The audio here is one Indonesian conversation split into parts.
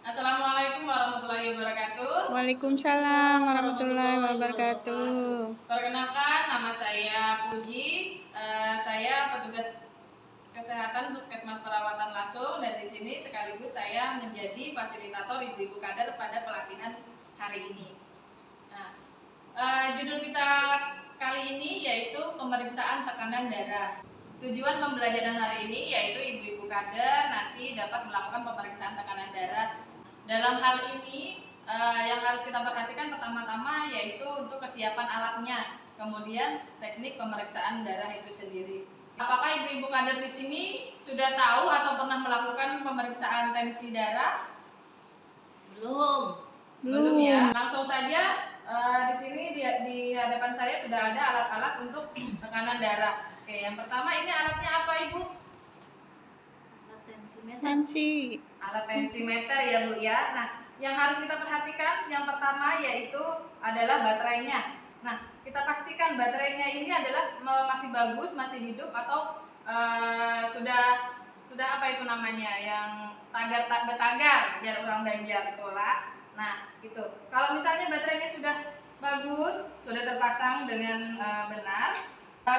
Assalamualaikum warahmatullahi wabarakatuh. Waalaikumsalam warahmatullahi wabarakatuh. Perkenalkan, nama saya Puji. Saya petugas kesehatan Puskesmas Perawatan Lasung, dan di sini sekaligus saya menjadi fasilitator ibu-ibu kader pada pelatihan hari ini. Nah, judul kita kali ini yaitu pemeriksaan tekanan darah. Tujuan pembelajaran hari ini yaitu ibu-ibu kader nanti dapat melakukan pemeriksaan tekanan darah. Dalam hal ini yang harus kita perhatikan pertama-tama yaitu untuk kesiapan alatnya, kemudian teknik pemeriksaan darah itu sendiri. Apakah ibu-ibu kader di sini sudah tahu atau pernah melakukan pemeriksaan tensi darah? Belum ya. Langsung saja di sini di hadapan saya sudah ada alat-alat untuk tekanan darah. Oke, yang pertama ini alatnya apa, Ibu? Alat tensimeter ya, Bu ya. Nah, yang harus kita perhatikan yang pertama yaitu adalah baterainya. Nah, kita pastikan baterainya ini adalah masih bagus, masih hidup, atau sudah apa itu namanya, yang betagar, biar orang Banjar itulah. Nah, itu. Kalau misalnya baterainya sudah bagus, sudah terpasang dengan benar,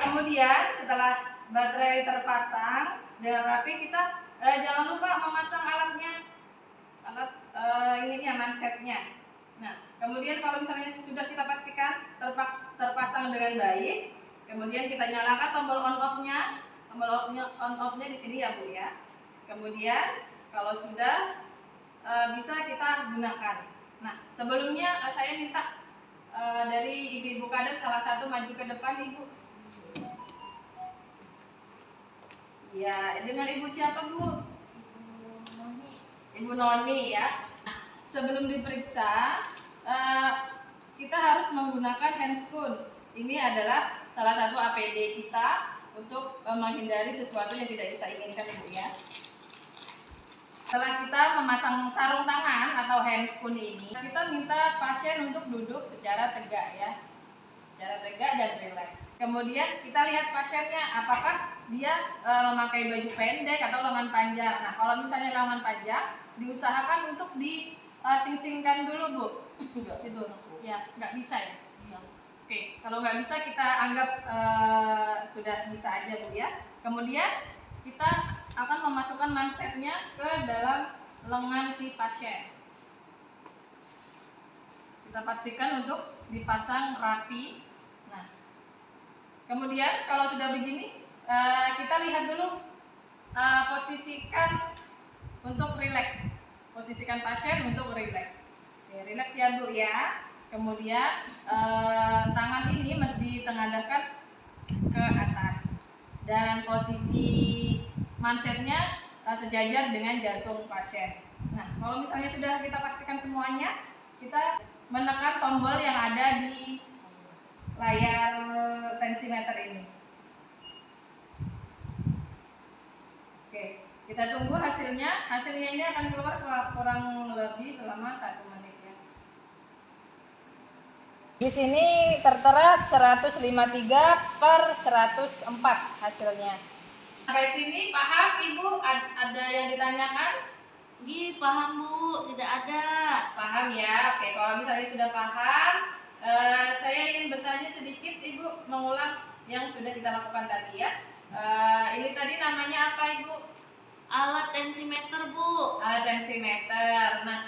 kemudian setelah baterai terpasang dengan rapi, kita jangan lupa memasang alat ininya, mansetnya. Nah, kemudian kalau misalnya sudah kita pastikan terpasang dengan baik, kemudian kita nyalakan tombol on off-nya di sini ya, Bu ya. Kemudian kalau sudah bisa kita gunakan. Nah, sebelumnya saya minta dari ibu-ibu kader salah satu maju ke depan, Ibu. Ya, dengan Ibu siapa, Bu? Ibu Noni ya. Nah, sebelum diperiksa, kita harus menggunakan handscoon. Ini adalah salah satu APD kita untuk menghindari sesuatu yang tidak kita inginkan, Ibu ya. Setelah kita memasang sarung tangan atau handscoon ini, kita minta pasien untuk duduk secara tegak ya, secara tegak dan rileks. Kemudian kita lihat pasiennya apakah dia memakai baju pendek atau lengan panjang. Nah, kalau misalnya lengan panjang, diusahakan untuk dising-singkan dulu, Bu. Itu ya, nggak bisa ya. Oke, kalau nggak bisa kita anggap sudah bisa aja, Bu ya. Kemudian kita akan memasukkan mansetnya ke dalam lengan si pasien. Kita pastikan untuk dipasang rapi. Nah, kemudian kalau sudah begini, kita lihat dulu, posisikan untuk rileks. Posisikan pasien untuk rileks. Oke, rileks ya, Bu ya. Kemudian tangan ini ditengadahkan ke atas dan posisi mansetnya sejajar dengan jantung pasien. Nah, kalau misalnya sudah kita pastikan semuanya, kita menekan tombol yang ada di layar tensimeter ini. Oke, kita tunggu hasilnya. Hasilnya ini akan keluar kurang lebih selama 1 menit ya. Di sini tertera 153/104 hasilnya. Sampai sini paham, Ibu? Ada yang ditanyakan? Paham, Bu, tidak ada. Paham ya. Oke, kalau misalnya sudah paham, saya ingin bertanya sedikit, Ibu, mengulang yang sudah kita lakukan tadi ya. Ini tadi namanya apa, Ibu? Alat tensimeter, Bu. Alat tensimeter. Nah,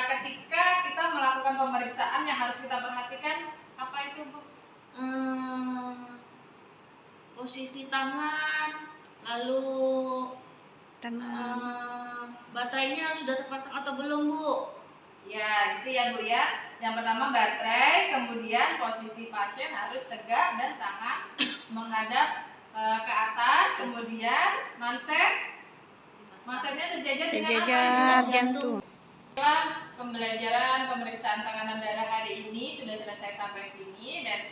ketika kita melakukan pemeriksaan yang harus kita perhatikan apa itu, Bu? Posisi tangan, lalu baterainya sudah terpasang atau belum, Bu? Ya, gitu ya, Bu ya. Yang pertama baterai, kemudian posisi pasien harus tegak dan tangan menghadap ke atas, kemudian mansetnya sejajar dengan jantung. Setelah pembelajaran pemeriksaan tekanan darah hari ini sudah selesai sampai sini, dan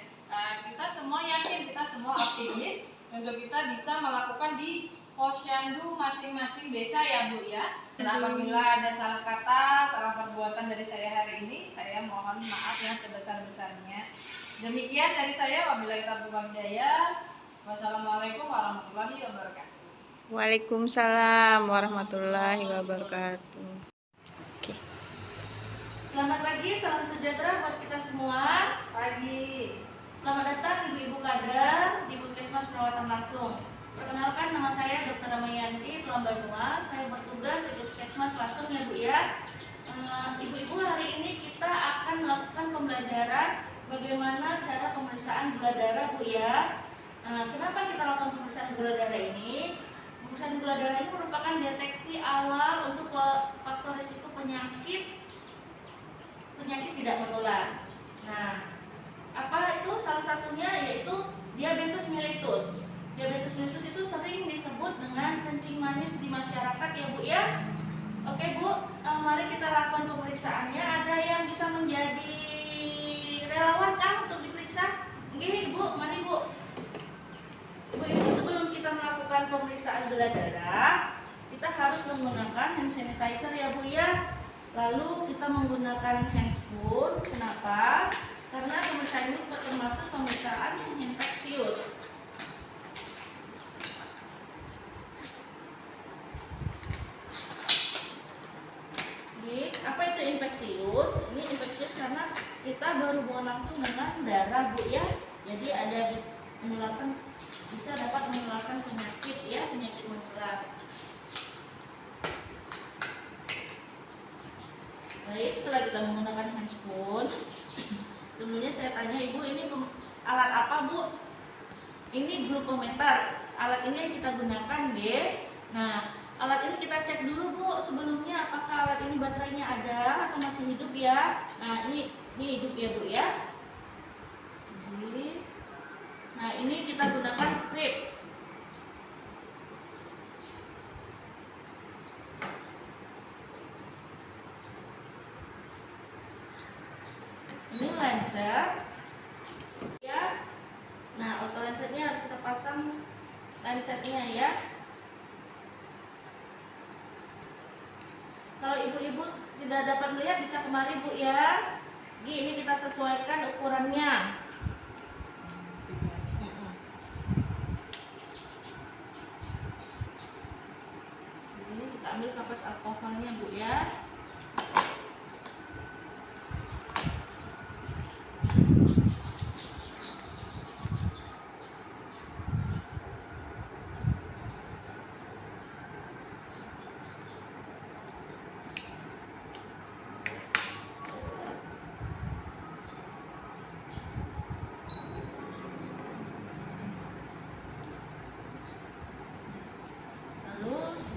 kita semua yakin, kita semua optimis untuk kita bisa melakukan di posyandu masing-masing desa ya, Bu ya. Dan apabila ada salah kata, salah perbuatan dari saya hari ini, saya mohon maaf yang sebesar-besarnya. Demikian dari saya, wabillahi taufiq wal hidayah. Wassalamualaikum warahmatullahi wabarakatuh. Waalaikumsalam warahmatullahi wabarakatuh. Oke. Selamat pagi, salam sejahtera buat kita semua. Pagi. Selamat datang Ibu-Ibu Kader di Puskesmas Perawatan Langsung. Perkenalkan, nama saya Dr. Ramayanti Tulang Banua. Saya bertugas di Puskesmas Langsung ya Bu ya. Ibu-ibu, hari ini kita akan melakukan pembelajaran bagaimana cara pemeriksaan gula darah Bu ya. Kenapa kita lakukan pemeriksaan gula darah ini? Pemeriksaan gula darah ini merupakan deteksi awal untuk faktor risiko penyakit tidak menular. Nah, apa itu? Salah satunya yaitu diabetes mellitus. Diabetes mellitus itu sering disebut dengan kencing manis di masyarakat ya Bu ya. Oke Bu, mari kita lakukan pemeriksaannya. Ada yang bisa menjadi relawan kah untuk diperiksa? Oke Ibu, mari Bu. Ibu-ibu, sebelum kita melakukan pemeriksaan gula darah, kita harus menggunakan hand sanitizer ya Bu ya. Lalu kita menggunakan hand spoon. Kenapa? Karena pemeriksaan ini termasuk pemeriksaan yang infeksius. Apa itu infeksius? Ini infeksius karena kita berhubungan langsung dengan darah Bu ya. Jadi ada bisa dapat menularkan penyakit ya, penyakit menular. Baik, setelah kita menggunakan hand spoon, sebelumnya saya tanya Ibu, ini alat apa Bu? Ini glukometer. Alat ini yang kita gunakan G. Nah, alat ini kita cek dulu Bu sebelumnya, apakah alat ini baterainya ada atau masih hidup ya. Nah, ini hidup ya Bu ya. Nah, ini kita gunakan strip. Ini lensa ya. Nah, auto lensetnya harus kita pasang lensetnya ya. Kalau ibu-ibu tidak dapat melihat bisa kemari Bu ya. Ini kita sesuaikan ukurannya. Ini kita ambil kapas alkoholnya Bu ya.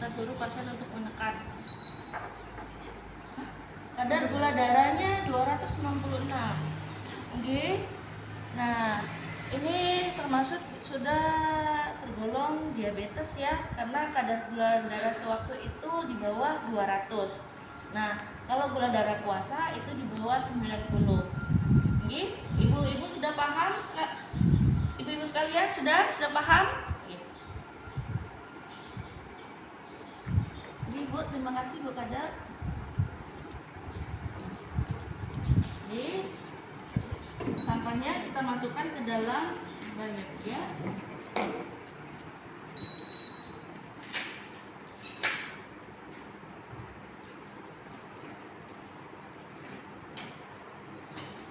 Kita suruh pasien untuk menekan. Kadar gula darahnya 266. Oke. Nah, ini termasuk sudah tergolong diabetes ya, karena kadar gula darah sewaktu itu di bawah 200. Nah, kalau gula darah puasa itu di bawah 90. Oke, ibu-ibu sudah paham? Ibu-ibu sekalian sudah paham? Bu, terima kasih Bu Kadar. Jadi sampahnya kita masukkan ke dalam banyak ya.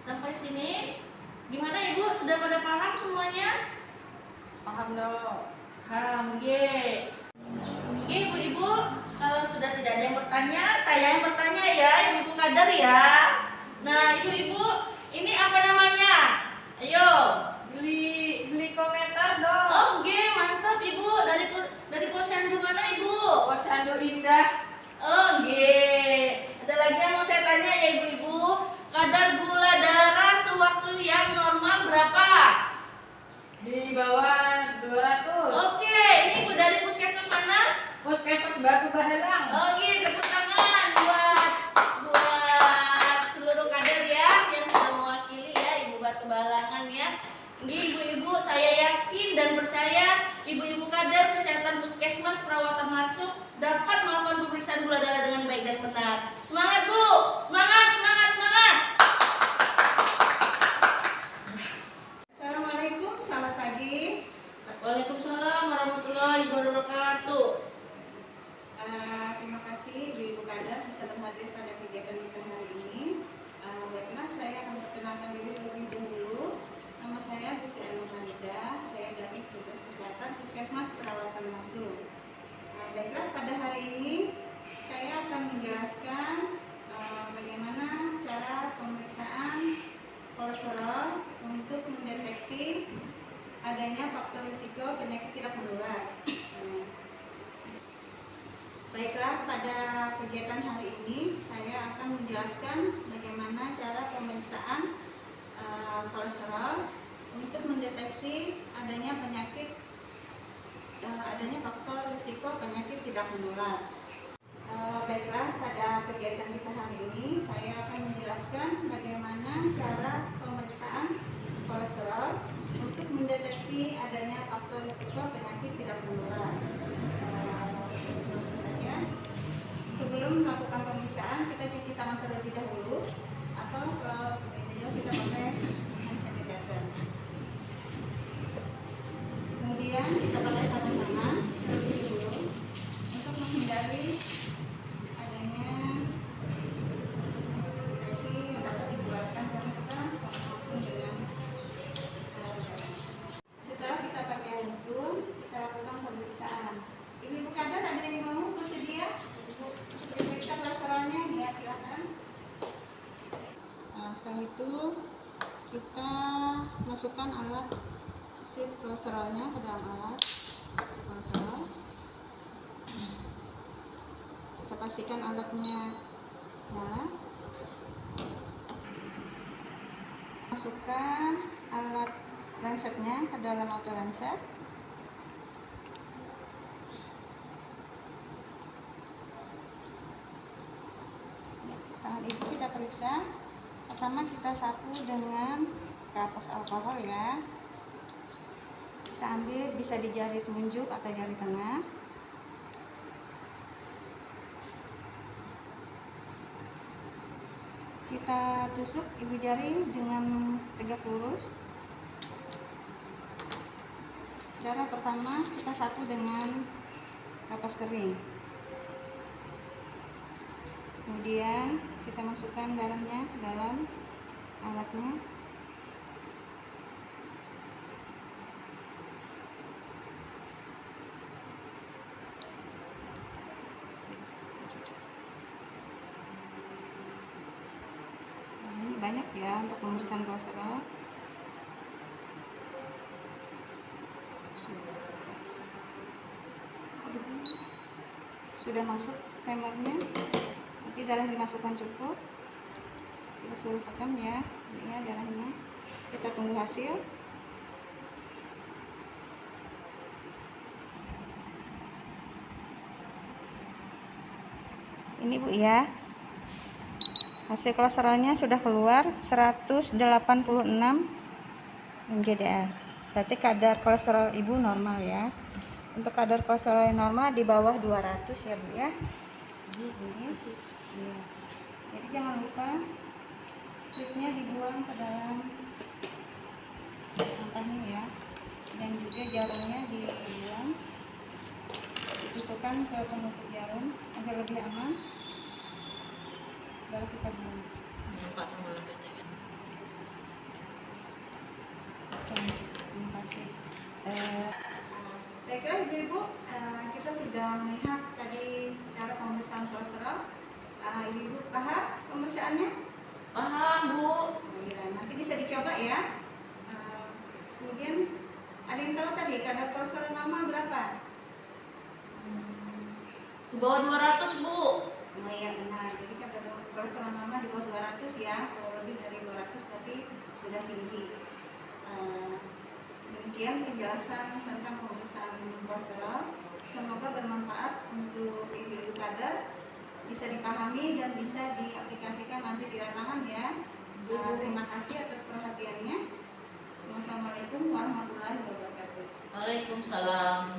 Sampai sini gimana Ibu? Sudah pada paham semuanya? Paham dong. Paham, ye. Ibu-ibu, kalau sudah tidak ada yang bertanya, saya yang bertanya ya, Ibu Kadar ya. Nah, ibu-ibu, ini apa namanya? Ayo. Glikometer dong. Oke, mantap Ibu. Dari posyandu mana Ibu? Posyandu Indah. Oke. Ada lagi yang mau saya tanya ya ibu-ibu. Kadar gula darah sewaktu yang normal berapa? Di bawah 200. Oke, ini Ibu dari puskesmas mana? Puskesmas Batu Bahalang. Oke, tepuk tangan buat seluruh kader ya yang sudah mewakili ya Ibu Batu Balangan ya. Ini ibu-ibu, saya yakin dan percaya ibu-ibu kader kesehatan puskesmas perawatan langsung dapat melakukan pemeriksaan gula darah dengan baik dan benar. Semangat Bu, semangat, semangat, semangat. Assalamualaikum, selamat pagi. Waalaikumsalam warahmatullahi wabarakatuh. Terima kasih Ibu Kadar bisa hadir pada kegiatan kita hari ini. ini saya akan menjelaskan bagaimana cara pemeriksaan kolesterol untuk mendeteksi adanya faktor risiko penyakit tidak menular. Baiklah, pada kegiatan kita hari ini saya akan menjelaskan bagaimana cara pemeriksaan kolesterol untuk mendeteksi adanya faktor risiko penyakit tidak menular. Tentu saja, sebelum melakukan pemeriksaan kita cuci tangan terlebih dahulu, atau kalau lebih jauh kita pakai hand sanitizer. Kemudian kita pakai sabun tangan terlebih dahulu untuk menghindari adanya infeksi yang dapat dibuatkan karena kita langsung dengan setelah kita pakai handscoon, kita lakukan pemeriksaan. Ibu-ibu kader ada yang mau bersedia untuk diperiksa kolesterolnya? Ya, silakan. Setelah itu kita masukkan alat sip kolesterolnya ke dalam alat sip kolesterol. Kita pastikan alatnya nyala. Masukkan alat lancetnya ke dalam auto lancet. Tangan ibu kita periksa. Pertama kita sapu dengan kapas alkohol ya. Kita ambil bisa di jari telunjuk atau jari tengah. Kita tusuk ibu jari dengan tegak lurus. Cara pertama kita sapu dengan kapas kering. Kemudian kita masukkan darahnya ke dalam alatnya. Nah, ini banyak ya untuk pemeriksaan kolesterol. Sudah masuk timernya. Nanti darah dimasukkan cukup, kita suruh tekan ya, ini ya darahnya. Kita tunggu hasil. Ini Bu ya, hasil kolesterolnya sudah keluar 186 mgdl. Berarti kadar kolesterol ibu normal ya. Untuk kadar kolesterol yang normal di bawah 200 ya Bu ya. Ini ya. Jadi jangan lupa slipnya dibuang ke dalam sampahnya ya, dan juga jarumnya dibuang, ditusukkan ke penutup jarum agar lebih aman. Baru kita buang. Terima kasih. Baiklah ibu-ibu, kita sudah melihat tadi cara pemeriksaan kolesterol. Ibu paham pemeriksaannya? Paham, Bu. Ya, nanti bisa dicoba ya. Kemudian ada yang tahu tadi kadar kolesterol normal berapa? Di bawah 200, Bu. Oh iya benar. Jadi kadar kolesterol normal di bawah 200 ya. Kalau lebih dari 200 berarti sudah tinggi. Demikian penjelasan tentang pemeriksaan kolesterol. Semoga bermanfaat untuk ibu-ibu kader, bisa dipahami dan bisa diaplikasikan nanti di lapangan ya. Terima kasih atas perhatiannya. Wassalamualaikum warahmatullahi wabarakatuh. Waalaikumsalam.